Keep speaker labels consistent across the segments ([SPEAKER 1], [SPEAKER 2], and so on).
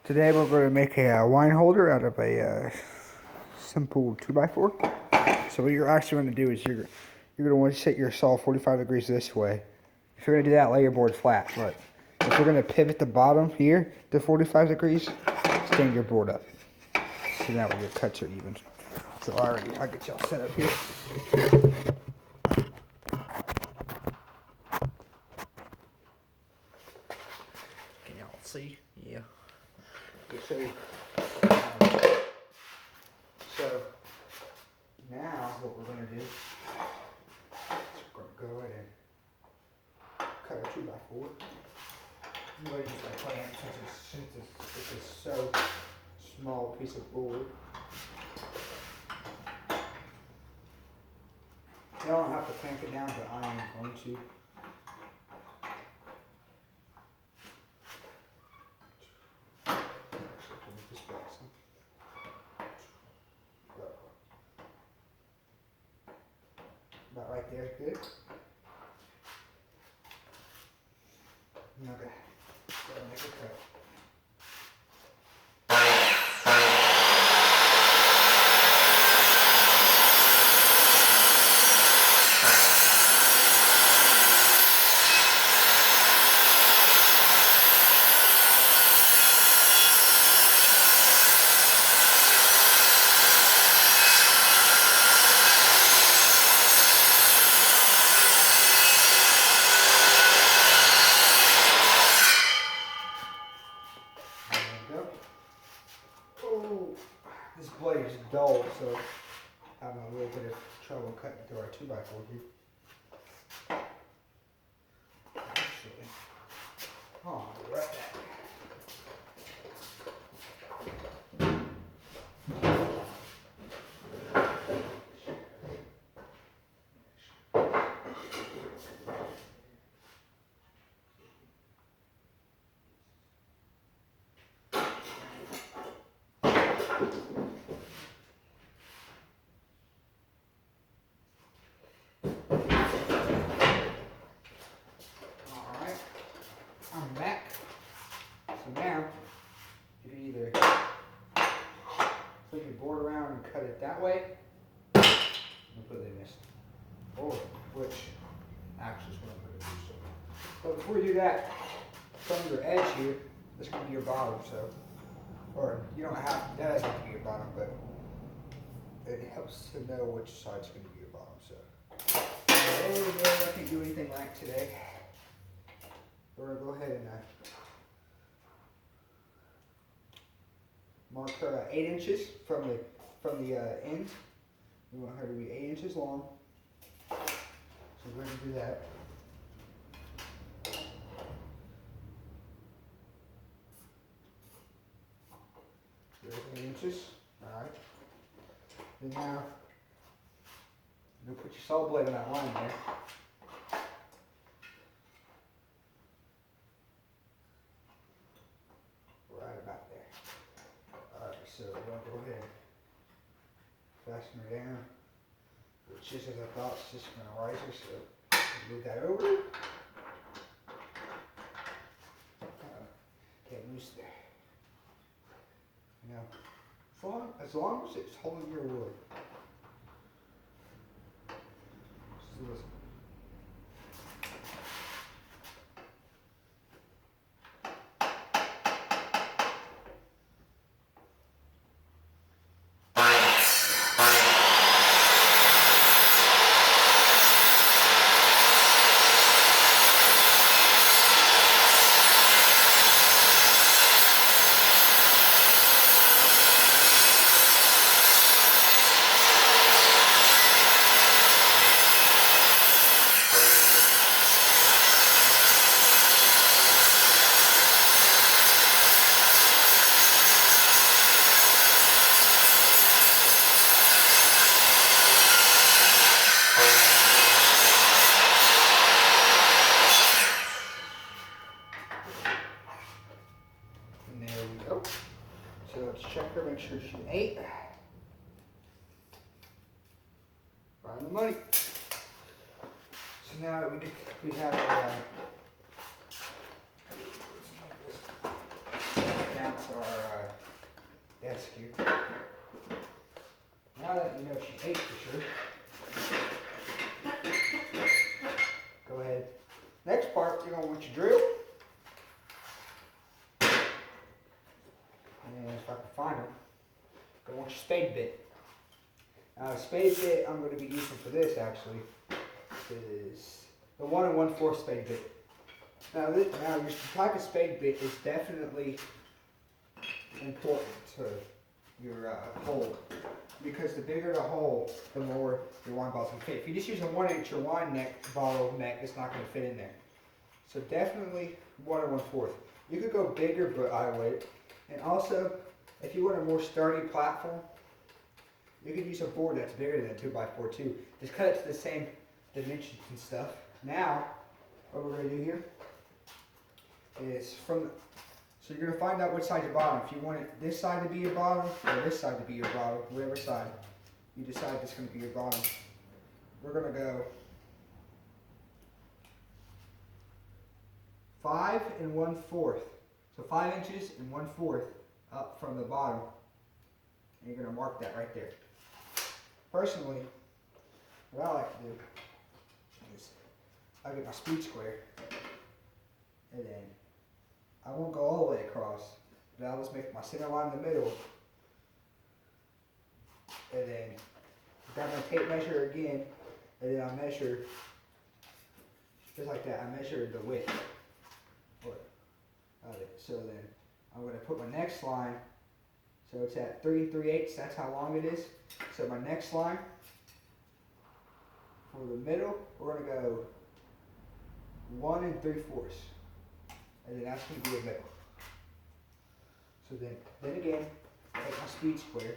[SPEAKER 1] Today we're going to make a wine holder out of a simple 2x4. So what you're actually going to do is you're going to want to set your saw 45 degrees this way. If you're going to do that, lay your board flat. But if you're going to pivot the bottom here to 45 degrees, stand your board up. So that way your cuts are even. So already, I'll get y'all set up here. Can y'all see? Yeah. Okay, so now what we're going to do is we're going to go ahead and cut a 2x4. I'm going to use my clamp since it's so small piece of board. You don't have to clamp it down, but I am going to. About right there, good. Okay, so make a cut. This blade is dull, so I'm having a little bit of trouble cutting through our 2x4 here. Actually, oh, I'll be right back. I'm back. So now, you can either flip your board around and cut it that way, completely missed, or which actually is what I'm going to do. So, but before you do that, from your edge here, this can be your bottom. So, or you don't have that doesn't have to be your bottom, but it helps to know which side's going to be your bottom. So, I can't do anything like today. We're going to go ahead and mark her 8 inches from the end. We want her to be 8 inches long. So we're going to do that. There's 8 inches. Alright. Then now, you'll put your saw blade on that line there. So we're going to go ahead and fasten her down. It's just as I thought, it's just going to rise her, so move that over. Get loose there. Now, as long as it's holding your wood. So listen. So let's check her, make sure she's 8. Find the money. So now we have our down to our desk here. Now that you know she ate for sure, go ahead. Next part, you're going to want your drill. And if I can find them, you're going to want your spade bit. Now the spade bit I'm going to be using for this actually is the 1 1/4 spade bit. Now your type of spade bit is definitely important to your hole, because the bigger the hole, the more your wine bottle's going to fit. If you just use a 1 inch or wine bottle neck, it's not going to fit in there. So definitely 1 1/4. You could go bigger, but I would. And also, if you want a more sturdy platform, you could use a board that's bigger than a 2x4 too. Just cut it to the same dimensions and stuff. Now, what we're going to do here is so you're going to find out which side your bottom. If you want this side to be your bottom or this side to be your bottom, whatever side you decide this is going to be your bottom. We're going to go 5 1/4. So 5 inches and 1/4 up from the bottom. And you're going to mark that right there. Personally, what I like to do is I get my speed square, and then I won't go all the way across, but I'll just make my center line in the middle, and then grab my tape measure again, and then I'll measure just like that. I measure the width of it. So then I'm going to put my next line. So it's at 3 3/8, that's how long it is. So my next line, for the middle, we're going to go 1 3/4. And then that's going to be the middle. So then again, take my speed square.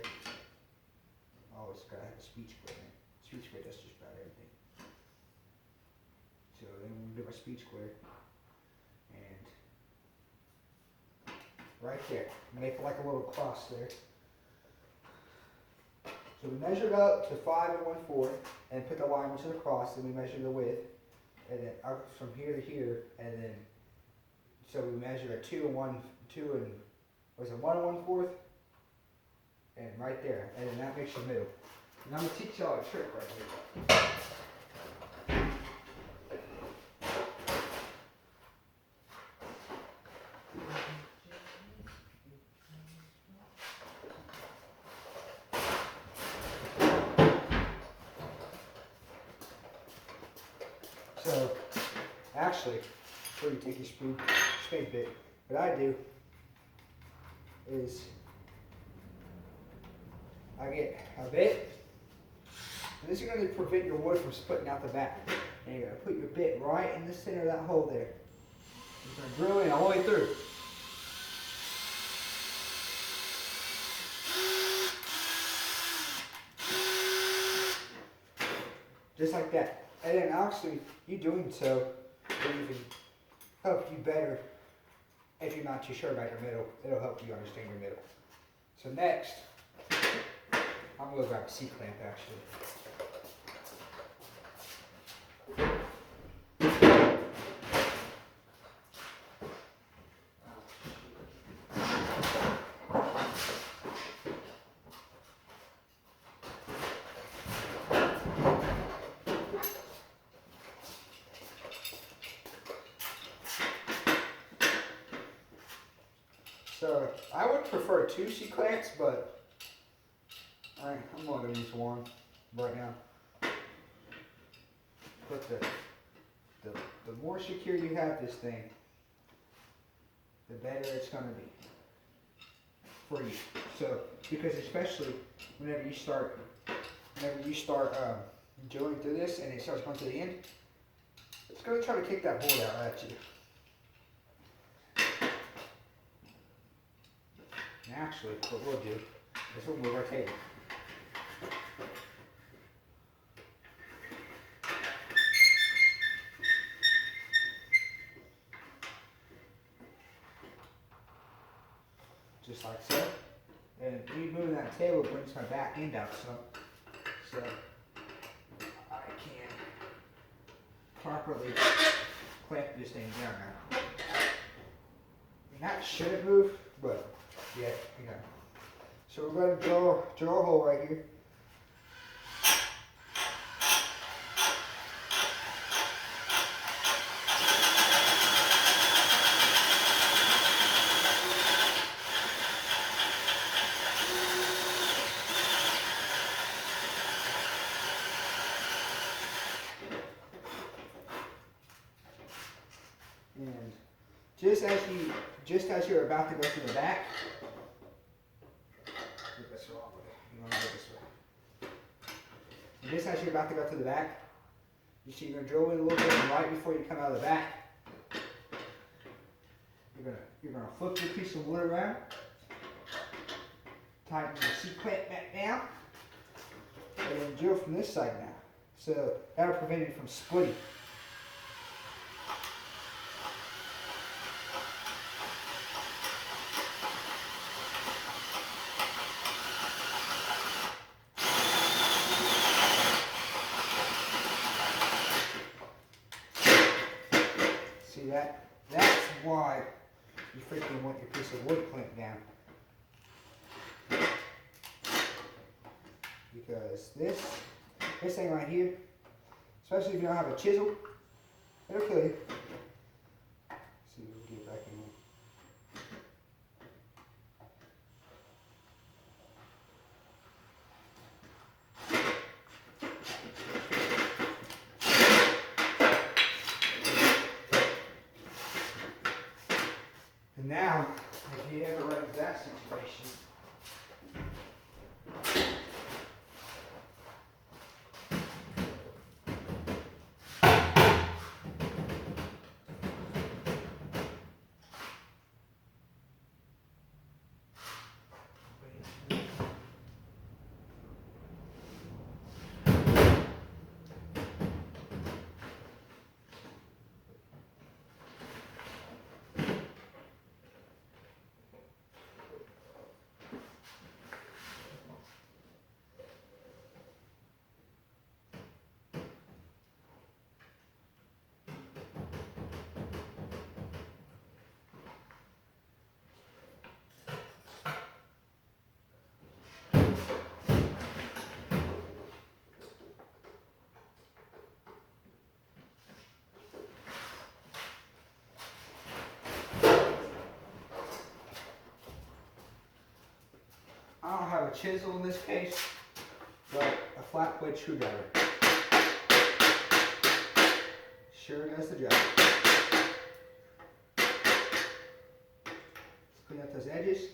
[SPEAKER 1] Always got to have a speed square in it. Speed square does just about everything. So then I'm going to do my speed square. And right there. Make like a little cross there. So we measured up to 5 1/4 and put the line which is across, and we measure the width, and then up from here to here, and then so we measure a 2 and 1 1/4, and right there, and then that makes your middle. And I'm gonna teach y'all a trick right here. So, actually, before you take your spade bit, what I do is I get a bit, and this is going to prevent your wood from splitting out the back. And you're going to put your bit right in the center of that hole there. You're going to drill in all the way through. Just like that. And then actually, you doing so will even help you better if you're not too sure about your middle. It'll help you understand your middle. So next, I'm going to grab a C-clamp actually. So I would prefer 2 C-clamps, but I'm only going to use 1 right now. But the more secure you have this thing, the better it's going to be for you. So because especially whenever you start drilling through this and it starts going to the end, it's going to try to kick that board out at you. Actually, what we'll do is we'll move our table. Just like so. And me moving that table brings my back end out some, so I can properly clamp this thing down now. And that shouldn't move, but yeah, you know. So we're going to drill a hole right here. And just as you're about to go to the back, this wrong way. You want to go this way. And just as you're about to go to the back, you see you're going to drill in a little bit, and right before you come out of the back, you're gonna flip your piece of wood around, tighten the C-clamp back down, and then drill from this side now. So that'll prevent it from splitting. See that? That's why you freaking want your piece of wood clamped down. Because this thing right here, especially if you don't have a chisel, it'll kill you. See if we can get back in here. And now, if you ever run into that situation, I don't have a chisel in this case, but a flat blade screwdriver sure does the job. Let's clean up those edges.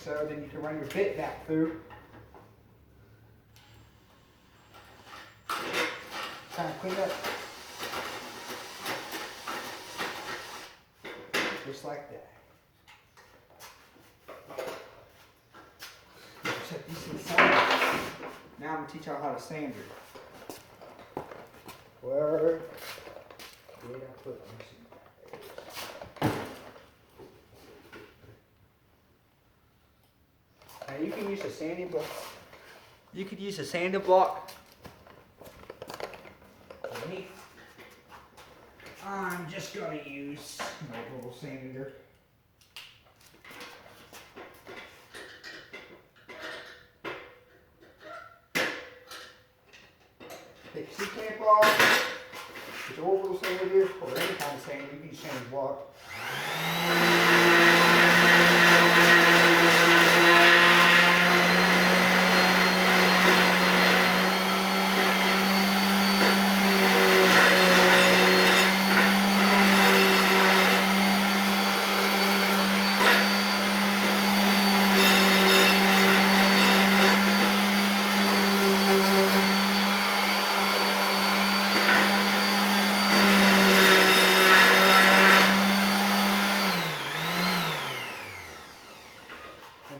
[SPEAKER 1] So then you can run your bit back through. Kind of clean up. Just like that. Set these to the side. Now I'm going to teach y'all how to sand it. Where did I put this? Now you can use a sanding block. You could use a sanding block. I'm just going to use my little sander. Take your C-clamp off, put your orbital sander, or any kind of sander, you can use sanding block.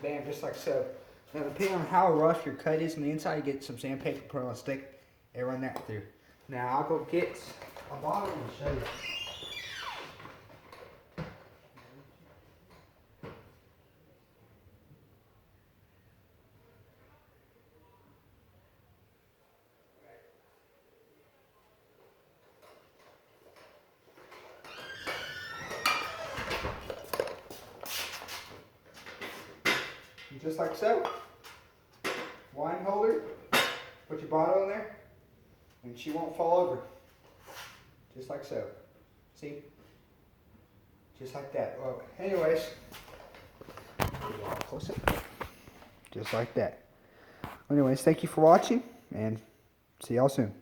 [SPEAKER 1] Bam, just like so. Now depending on how rough your cut is on the inside, you get some sandpaper, put on a stick, and run that through. Now I'll go get a bottle and show you. And just like so. Wine holder. Put your bottle in there. And she won't fall over. Just like so. See? Just like that. Well, anyways. Close it. Just like that. Anyways, thank you for watching. And see y'all soon.